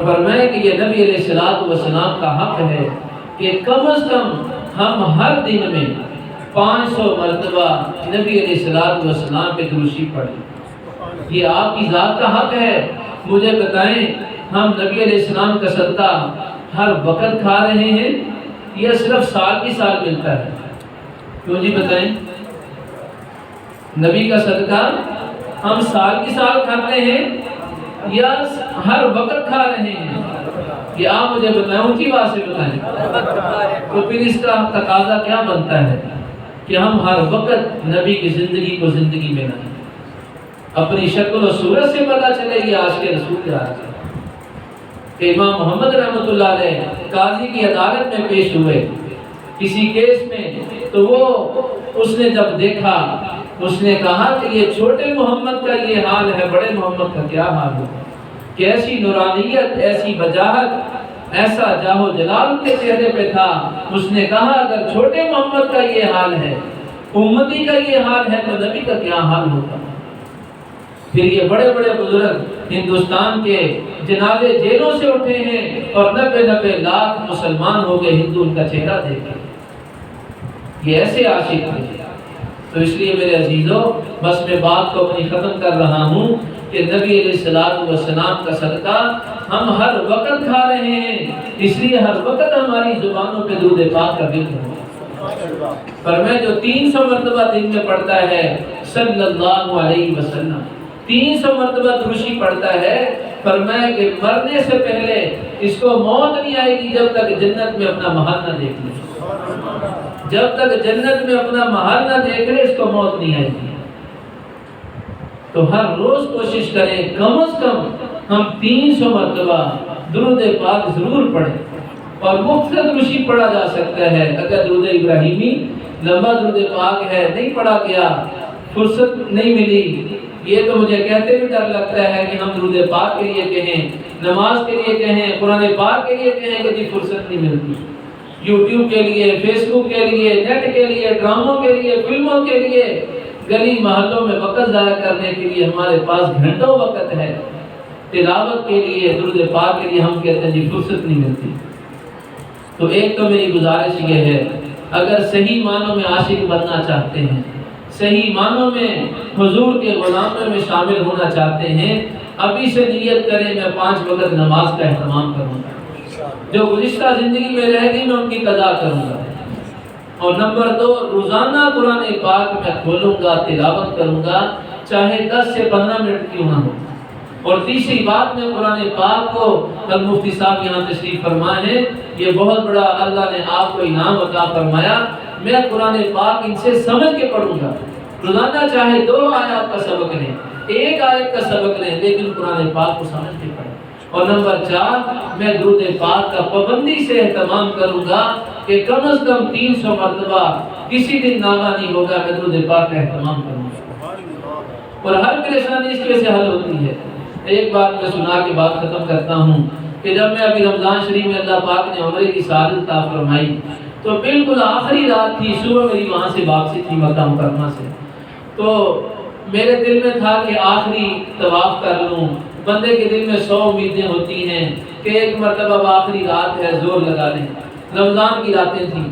فرمایا کہ یہ نبی علیہ السلام کا حق ہے کہ کم از کم ہم ہر دن میں 500 مرتبہ نبی علیہ السلام پہ درود پڑھیں۔ یہ آپ کی ذات کا حق ہے۔ مجھے بتائیں، ہم نبی علیہ السلام کا صدقہ ہر وقت کھا رہے ہیں یا صرف سال کی سال ملتا ہے؟ کیوں جی بتائیں؟ نبی کا صدقہ ہم سال کی سال کھاتے ہیں یا ہر وقت کھا رہے ہیں؟ یہ آپ مجھے بتائیں، اونچی بات سے بتائیں۔ تو پھر اس کا تقاضا کیا بنتا ہے کہ ہم ہر وقت نبی کی زندگی کو زندگی میں لائیں۔ اپنی شکل و صورت سے پتہ چلے گی آج کے رسول کیا ہے کہ امام محمد رحمۃ اللہ علیہ قاضی کی عدالت میں پیش ہوئے کسی کیس میں، تو وہ اس نے جب دیکھا، اس نے کہا کہ یہ چھوٹے محمد کا یہ حال ہے، بڑے محمد کا کیا حال ہے؟ کہ ایسی نورانیت، ایسی وجاہت، ایسا جاہ و جلال کے چہرے پہ تھا۔ اس نے کہا اگر چھوٹے محمد کا یہ حال ہے، امتی کا یہ حال ہے، تو نبی کا کیا حال ہوتا؟ پھر یہ بڑے بڑے بزرگ ہندوستان کے جنازے جیلوں سے اٹھے ہیں اور 90 لاکھ مسلمان ہو گئے ہندو ان کا چہرہ دیکھے۔ یہ ایسے عاشق تھے۔ تو اس لیے میرے عزیزوں، بس میں بات کو اپنی ختم کر رہا ہوں کہ نبی علیہ السلام کا صدقہ ہم ہر وقت کھا رہے ہیں، اس لیے ہر وقت ہماری زبانوں پہ درود پاک کا ذکر ہو۔ فرمایا جو 300 مرتبہ دن میں پڑھتا ہے صلی اللہ علیہ وسلم، 300 مرتبہ درود پڑھتا ہے، فرمایا کہ مرنے سے پہلے اس کو موت نہیں آئے گی جب تک جنت میں اپنا محل نہ دیکھ لے۔ جب تک جنت میں اپنا محل نہ دیکھ لے اس کو موت نہیں آئے گی۔ تو ہر روز کوشش کریں کم از کم ہم 300 مرتبہ درود پاک ضرور پڑھیں، اور مختصر درود پڑھا جا سکتا ہے۔ اگر درود ابراہیمی لمبا درود پاک ہے نہیں پڑھا گیا، فرصت نہیں ملی، یہ تو مجھے کہتے بھی ڈر لگتا ہے کہ ہم درود پاک کے لیے کہیں، نماز کے لیے کہیں، قرآن پاک کے لیے کہیں کہ جی فرصت نہیں ملتی۔ یوٹیوب کے لیے، فیس بک کے لیے، نیٹ کے لیے، ڈراموں کے لیے، فلموں کے لیے، گلی محلوں میں وقت ضائع کرنے کے لیے ہمارے پاس گھنٹوں وقت ہے۔ تلاوت کے لیے، درود پاک کے لیے ہم کہتے ہیں جی فرصت نہیں ملتی۔ تو ایک تو میری گزارش یہ ہے، اگر صحیح معنوں میں عاشق بننا چاہتے ہیں، صحیح معنوں میں حضور کے غلاموں میں شامل ہونا چاہتے ہیں، ابھی سے نیت کریں میں 5 وقت نماز کا اہتمام کروں گا، جو گزشتہ زندگی میں رہ گئی میں ان کی قضا کروں گا۔ اور نمبر 2، روزانہ قرآن پاک میں کھولوں گا، تلاوت کروں گا، چاہے 10 سے 15 منٹ کیوں نہ ہو۔ اور تیسری بات میں قرآن پاک کو، کل مفتی صاحب یہاں تشریف فرما ہے، یہ بہت بڑا اللہ نے آپ کو انعام عطا فرمایا، میں قرآن پاک ان سے سمجھ کے پڑھوں گا۔ روزانہ چاہے 2 آیات کا سبق لیں، 1 آیت کا سبق لیں، لیکن قرآن پاک کو سمجھ کے پڑھیں۔ اور نمبر 4، میں درود پاک کا پابندی سے اہتمام کروں گا کہ کم از کم 300 مرتبہ، کسی دن ناغہ نہیں ہوگا میں درود پاک کا اہتمام کروں گا، اور ہر پریشانی اس کے سے حل ہوتی ہے۔ ایک بات میں سنا کے بات ختم کرتا ہوں کہ جب میں ابھی رمضان شریف میں اللہ پاک نے عمرے کی سعادت عطا فرمائی، تو بالکل آخری رات تھی، صبح میری وہاں سے واپسی تھی مکہ مکرمہ سے، تو میرے دل میں تھا کہ آخری طواف کر لوں۔ بندے کے دل میں 100 امیدیں ہوتی ہیں کہ ایک مرتبہ آخری رات ہے، زور لگا لیں، رمضان کی راتیں تھیں۔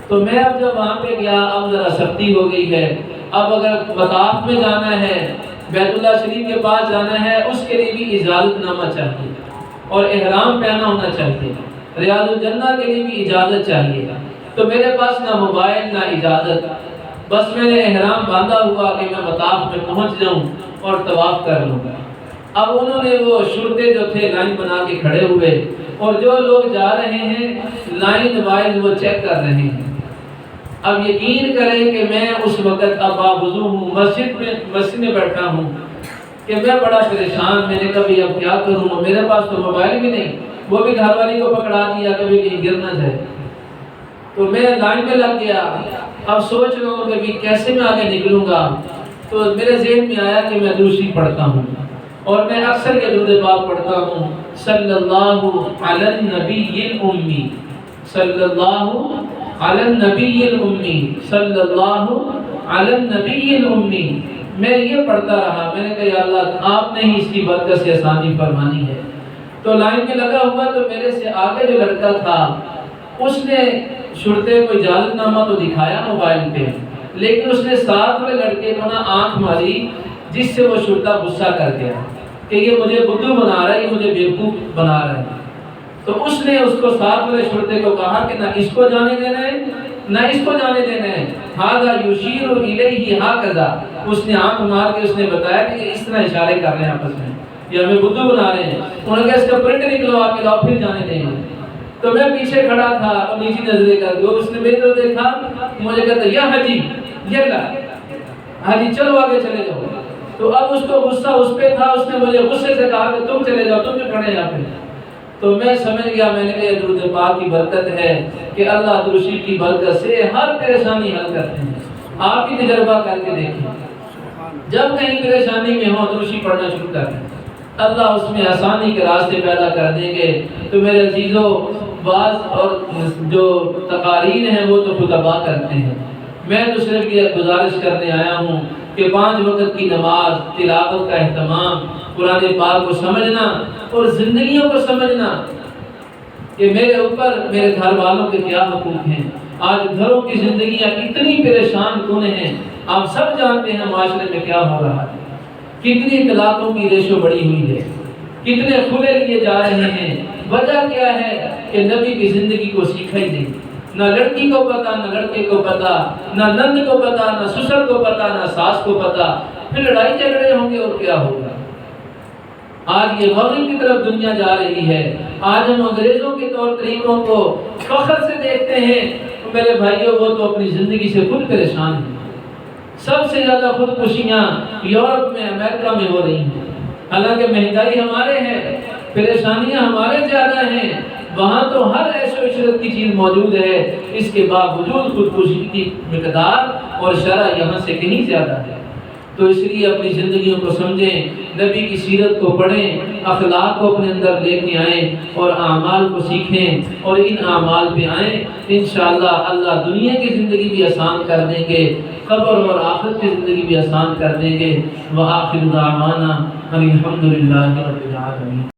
تو میں اب جب وہاں پہ گیا، اب ذرا سختی ہو گئی ہے، اب اگر مطاف میں جانا ہے، بیت اللہ شریف کے پاس جانا ہے، اس کے لیے بھی اجازت نامہ چاہیے اور احرام پہنا ہونا چاہیے، ریاض الجنہ کے لیے بھی اجازت چاہیے۔ تو میرے پاس نہ موبائل نہ اجازت، بس میں نے احرام باندھا ہوا کہ میں مطاف میں پہنچ جاؤں اور طواف کر لوں گا۔ اب انہوں نے وہ شرطے جو تھے لائن بنا کے کھڑے ہوئے، اور جو لوگ جا رہے ہیں لائن وائز وہ چیک کر رہے ہیں۔ اب یقین کریں کہ میں اس وقت اب باوضو ہوں، مسجد میں بیٹھا ہوں کہ میں بڑا پریشان، میں نے کبھی اب کیا کروں، میرے پاس تو موبائل بھی نہیں، وہ بھی گھر والی کو پکڑا دیا کبھی کہیں گر نہ جائے۔ تو میں لائن میں لگ گیا، اب سوچ رہا ہوں کہ کیسے میں آگے نکلوں گا۔ تو میرے ذہن میں آیا کہ میں دوسری پڑھتا ہوں، اور میں اکثر یہ درود پاک پڑھتا ہوں، صلی اللہ علی النبی الامی، صلی اللہ علی النبی الامی، صلی اللہ علی النبی الامی۔ میں یہ پڑھتا رہا، میں نے کہا یا اللہ آپ نے ہی اس کی برکت سے آسانی فرمانی ہے۔ تو لائن میں لگا ہوا، تو میرے سے آگے جو لڑکا تھا اس نے شرطے کو اجازت نامہ تو دکھایا موبائل پہ، لیکن اس نے ساتھ والے لڑکے کو نا آنکھ ماری، جس سے وہ شرطہ غصہ کر گیا کہ یہ مجھے بدھو بنا رہا ہے، یہ مجھے بیوقوف بنا رہا ہے۔ تو اس نے اس کو ساتھ والے شرطے کو کہا کہ نہ اس کو جانے دینا ہے نہ اس کو جانے دینا ہے، ہاذا یشیر الیہ ہاکذا۔ اس نے آنکھ مار کے اس نے بتایا کہ یہ اس طرح اشارے کر رہے ہیں آپس میں، یہ ہمیں بدھو بنا رہے ہیں۔ انہوں نے کہا اس کا پرنٹ نکلوا کے لاؤ پھر جانے دیں گے۔ تو میں پیچھے کھڑا تھا اور نیچی نظریں کر کے، اس نے میری طرف دیکھا، مجھے کہتا یا حاجی یہ لا حاجی چلو آگے چلے جاؤ۔ تو اب اس کو غصہ اس پہ تھا، اس نے مجھے غصے سے کہا کہ تم چلے جاؤ، تم کیوں کھڑے یہاں پہ؟ تو میں سمجھ گیا، میں نے کہا یہ درود پاک کی برکت ہے کہ اللہ درشی کی برکت سے ہر پریشانی حل کرتے ہیں۔ آپ بھی تجربہ کر کے دیکھیں، جب کہیں پریشانی میں ہو درشی پڑھنا شروع کر دیں، اللہ اس میں آسانی کے راستے پیدا کر دیں گے۔ تو میرے عزیزوں، بعض اور جو تقاریر ہیں وہ تو خطبہ کرتے ہیں، میں تو صرف یہ گزارش کرنے آیا ہوں کہ 5 وقت کی نماز، تلاوت کا اہتمام، قرآن پاک کو سمجھنا اور زندگیوں کو سمجھنا کہ میرے اوپر میرے گھر والوں کے کیا حقوق ہیں۔ آج گھروں کی زندگیاں اتنی پریشان کن ہیں، آپ سب جانتے ہیں معاشرے میں کیا ہو رہا ہے، کتنی طلاقوں کی ریشو بڑی ہوئی ہے، کتنے کھلے لیے جا رہے ہیں۔ وجہ کیا ہے کہ نبی کی زندگی کو سیکھا ہی نہیں، نہ لڑکی کو پتا، نہ لڑکے کو پتا، نہ نند کو پتا، نہ سسر کو پتا، نہ ساس کو پتا، پھر لڑائی جھگڑے ہوں گے اور کیا ہوگا۔ آج یہ مغرب کی طرف دنیا جا رہی ہے، آج ہم انگریزوں کے طور طریقوں کو فخر سے دیکھتے ہیں۔ تو میرے بھائیوں، وہ تو اپنی زندگی سے خود پریشان ہیں۔ سب سے زیادہ خودکشیاں یورپ میں، امریکہ میں ہو رہی ہیں، حالانکہ مہنگائی ہمارے ہے، پریشانیاں ہمارے زیادہ ہیں، وہاں تو ہر عیش و عشرت کی چیز موجود ہے، اس کے باوجود خودکشی کی مقدار اور شرح یہاں سے کہیں زیادہ ہے۔ تو اس لیے اپنی زندگیوں کو سمجھیں، نبی کی سیرت کو پڑھیں، اخلاق کو اپنے اندر لے کے آئیں اور اعمال کو سیکھیں اور ان اعمال پہ آئیں۔ انشاءاللہ اللہ دنیا کی زندگی بھی آسان کر دیں گے، قبر اور آخرت کی زندگی بھی آسان کر دیں گے۔ وآخر دعوانا الحمدللہ رب العالمین۔